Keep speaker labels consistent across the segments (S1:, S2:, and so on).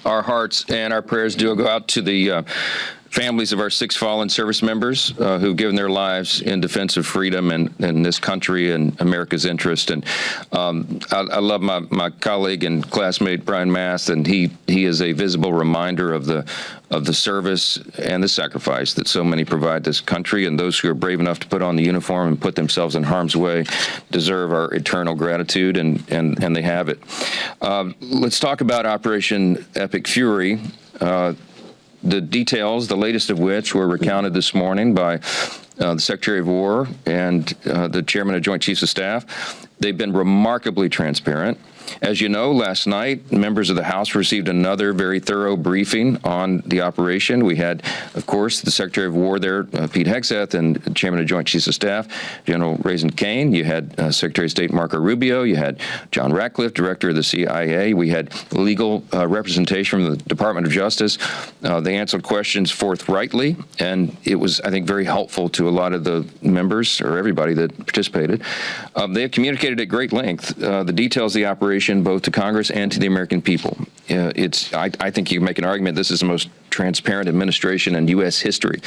S1: Our hearts and our prayers do go out to the families of our 6 fallen service members who've given their lives in defense of freedom and this country and America's interest. And I love my colleague and classmate Brian Mast, and he is a visible reminder of the service and the sacrifice that so many provide this country, and those who are brave enough to put on the uniform and put themselves in harm's way deserve our eternal gratitude, and they have it. Let's talk about Operation Epic Fury. The details, the latest of which were recounted this morning by the Secretary of War and the Chairman of Joint Chiefs of Staff. They've been remarkably transparent. As you know, last night, members of the House received another very thorough briefing on the operation. We had, of course, the Secretary of War there, Pete Hegseth, and Chairman of Joint Chiefs of Staff, General Raisin Kane. You had Secretary of State Marco Rubio. You had John Ratcliffe, Director of the CIA. We had legal representation from the Department of Justice. They answered questions forthrightly, and it was, I think, very helpful to a lot of the members, or everybody that participated. They have communicated at great length the details of the operation, both to Congress and to the American people. I think you can make an argument this is the most transparent administration in U.S. history.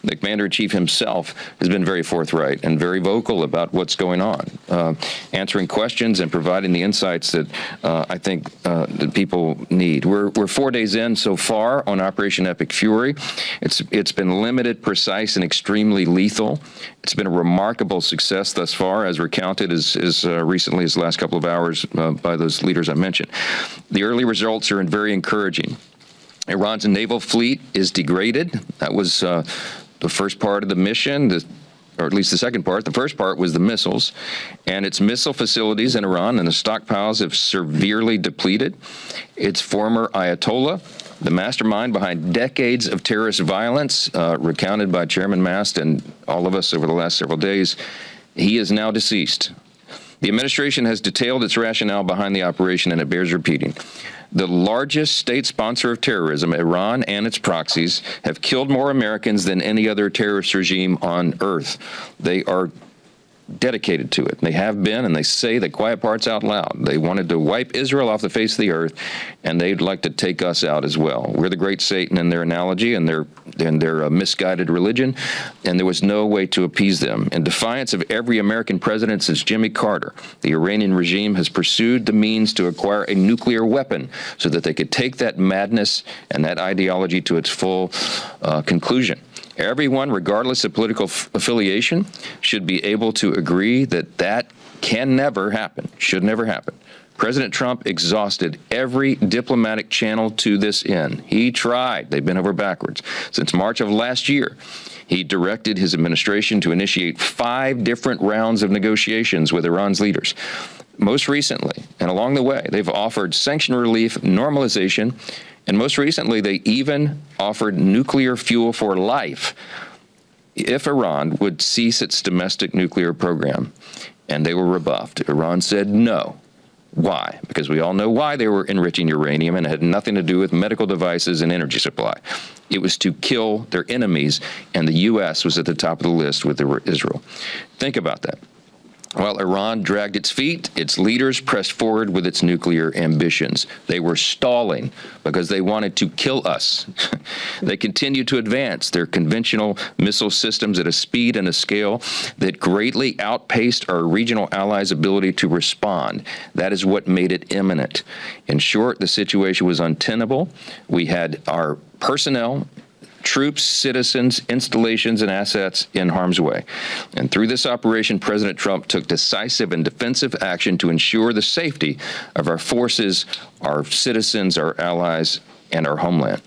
S1: The Commander-in-Chief himself has been very forthright and very vocal about what's going on, answering questions and providing the insights that I think that people need. We're 4 days in so far on Operation Epic Fury. It's been limited, precise, and extremely lethal. It's been a remarkable success thus far, as recounted as recently as the last couple of hours by those leaders I mentioned. The early results are very encouraging. Iran's naval fleet is degraded. That was the first part of the mission, or at least the second part. The first part was the missiles, and its missile facilities in Iran and the stockpiles have severely depleted. Its former Ayatollah, the mastermind behind decades of terrorist violence, recounted by Chairman Mast and all of us over the last several days, he is now deceased. The administration has detailed its rationale behind the operation, and it bears repeating. The largest state sponsor of terrorism, Iran and its proxies, have killed more Americans than any other terrorist regime on earth. They are dedicated to it. They have been, and they say the quiet parts out loud. They wanted to wipe Israel off the face of the earth, and they'd like to take us out as well. We're the great Satan in their analogy and their misguided religion, and there was no way to appease them. In defiance of every American president since Jimmy Carter, the Iranian regime has pursued the means to acquire a nuclear weapon so that they could take that madness and that ideology to its full conclusion. Everyone, regardless of political affiliation, should be able to agree that that can never happen, should never happen. President Trump exhausted every diplomatic channel to this end. He tried. They've been over backwards. Since March of last year, he directed his administration to initiate 5 different rounds of negotiations with Iran's leaders. Most recently, and along the way, they've offered sanction relief, normalization, and most recently, they even offered nuclear fuel for life if Iran would cease its domestic nuclear program. And they were rebuffed. Iran said no. Why? Because we all know why they were enriching uranium, and it had nothing to do with medical devices and energy supply. It was to kill their enemies, and the U.S. was at the top of the list with Israel. Think about that. While Iran dragged its feet, its leaders pressed forward with its nuclear ambitions. They were stalling because they wanted to kill us. They continued to advance their conventional missile systems at a speed and a scale that greatly outpaced our regional allies' ability to respond. That is what made it imminent. In short, the situation was untenable. We had our personnel, troops, citizens, installations, and assets in harm's way. And through this operation, President Trump took decisive and defensive action to ensure the safety of our forces, our citizens, our allies, and our homeland.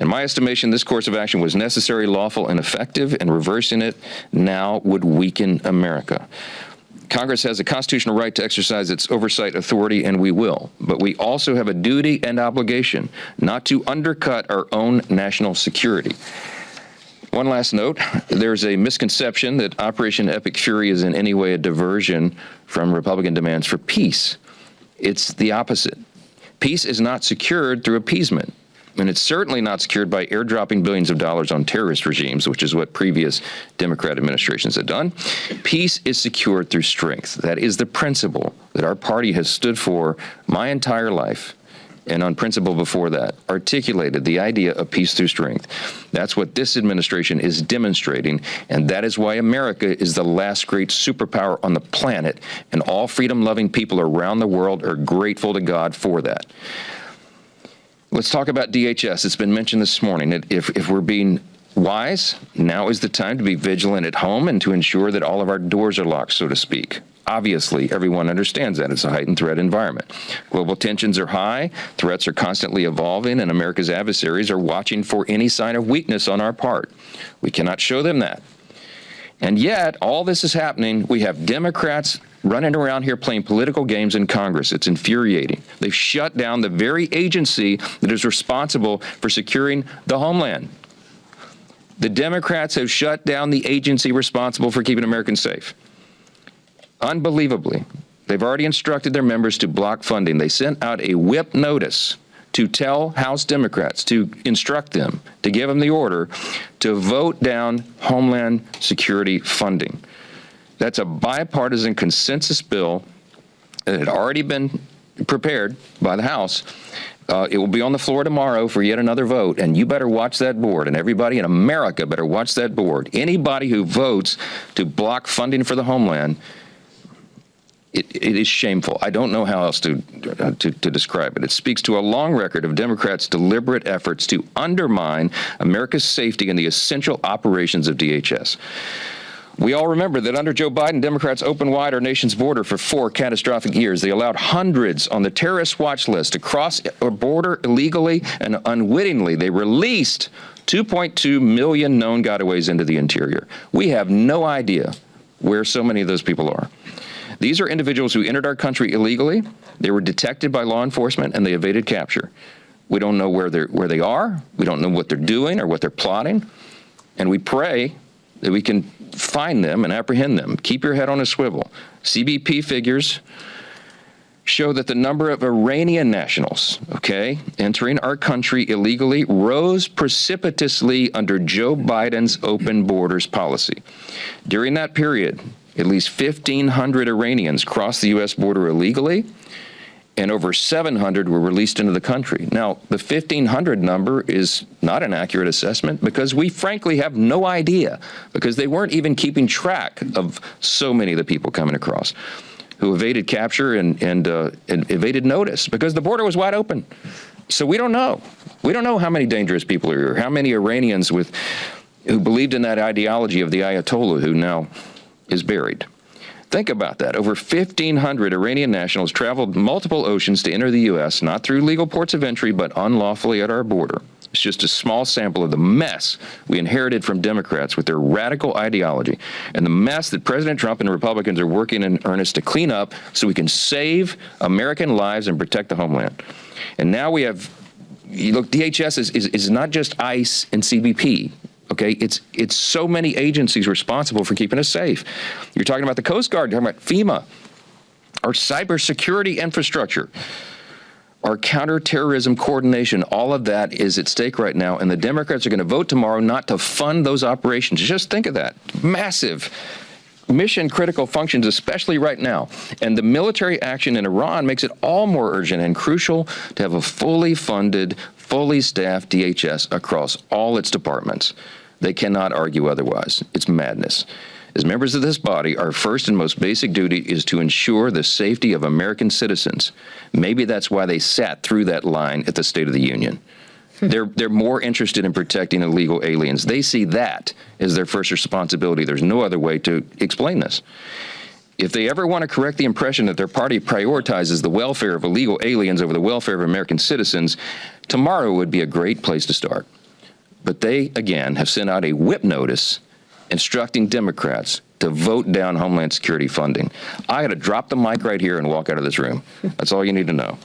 S1: In my estimation, this course of action was necessary, lawful, and effective, and reversing it now would weaken America. Congress has a constitutional right to exercise its oversight authority, and we will. But we also have a duty and obligation not to undercut our own national security. One last note, there's a misconception that Operation Epic Fury is in any way a diversion from Republican demands for peace. It's the opposite. Peace is not secured through appeasement. And it's certainly not secured by airdropping billions of dollars on terrorist regimes, which is what previous Democrat administrations have done. Peace is secured through strength. That is the principle that our party has stood for my entire life, and on principle before that, articulated the idea of peace through strength. That's what this administration is demonstrating, and that is why America is the last great superpower on the planet, and all freedom-loving people around the world are grateful to God for that. Let's talk about DHS. It's been mentioned this morning. If we're being wise, now is the time to be vigilant at home and to ensure that all of our doors are locked, so to speak. Obviously, everyone understands that. It's a heightened threat environment. Global tensions are high, threats are constantly evolving, and America's adversaries are watching for any sign of weakness on our part. We cannot show them that. And yet, all this is happening. We have Democrats running around here playing political games in Congress. It's infuriating. They've shut down the very agency that is responsible for securing the homeland. The Democrats have shut down the agency responsible for keeping Americans safe. Unbelievably, they've already instructed their members to block funding. They sent out a whip notice to tell House Democrats, to instruct them, to give them the order to vote down Homeland Security funding. That's a bipartisan consensus bill that had already been prepared by the House. It will be on the floor tomorrow for yet another vote, and you better watch that board, and everybody in America better watch that board. Anybody who votes to block funding for the homeland, it is shameful. I don't know how else to describe it. It speaks to a long record of Democrats' deliberate efforts to undermine America's safety and the essential operations of DHS. We all remember that under Joe Biden, Democrats opened wide our nation's border for 4 catastrophic years. They allowed hundreds on the terrorist watch list to cross our border illegally, and unwittingly they released 2.2 million known gotaways into the interior. We have no idea where so many of those people are. These are individuals who entered our country illegally. They were detected by law enforcement, and they evaded capture. We don't know where they are. We don't know what they're doing or what they're plotting. And we pray that we can find them and apprehend them. Keep your head on a swivel. CBP figures show that the number of Iranian nationals, entering our country illegally rose precipitously under Joe Biden's open borders policy. During that period, at least 1,500 Iranians crossed the U.S. border illegally, and over 700 were released into the country. Now, the 1,500 number is not an accurate assessment because we frankly have no idea, because they weren't even keeping track of so many of the people coming across who evaded capture and evaded notice because the border was wide open. So we don't know. We don't know how many dangerous people are here, how many Iranians who believed in that ideology of the Ayatollah who now is buried. Think about that. Over 1,500 Iranian nationals traveled multiple oceans to enter the U.S., not through legal ports of entry, but unlawfully at our border. It's just a small sample of the mess we inherited from Democrats with their radical ideology and the mess that President Trump and the Republicans are working in earnest to clean up so we can save American lives and protect the homeland. And now we have, DHS is not just ICE and CBP. It's so many agencies responsible for keeping us safe. You're talking about the Coast Guard, you're talking about FEMA, our cybersecurity infrastructure, our counterterrorism coordination. All of that is at stake right now, and the Democrats are going to vote tomorrow not to fund those operations. Just think of that. Massive mission-critical functions, especially right now. And the military action in Iran makes it all more urgent and crucial to have a fully funded, fully staffed DHS across all its departments. They cannot argue otherwise. It's madness. As members of this body, our first and most basic duty is to ensure the safety of American citizens. Maybe that's why they sat through that line at the State of the Union. They're more interested in protecting illegal aliens. They see that as their first responsibility. There's no other way to explain this. If they ever want to correct the impression that their party prioritizes the welfare of illegal aliens over the welfare of American citizens, tomorrow would be a great place to start. But they, again, have sent out a whip notice instructing Democrats to vote down Homeland Security funding. I had to drop the mic right here and walk out of this room. That's all you need to know.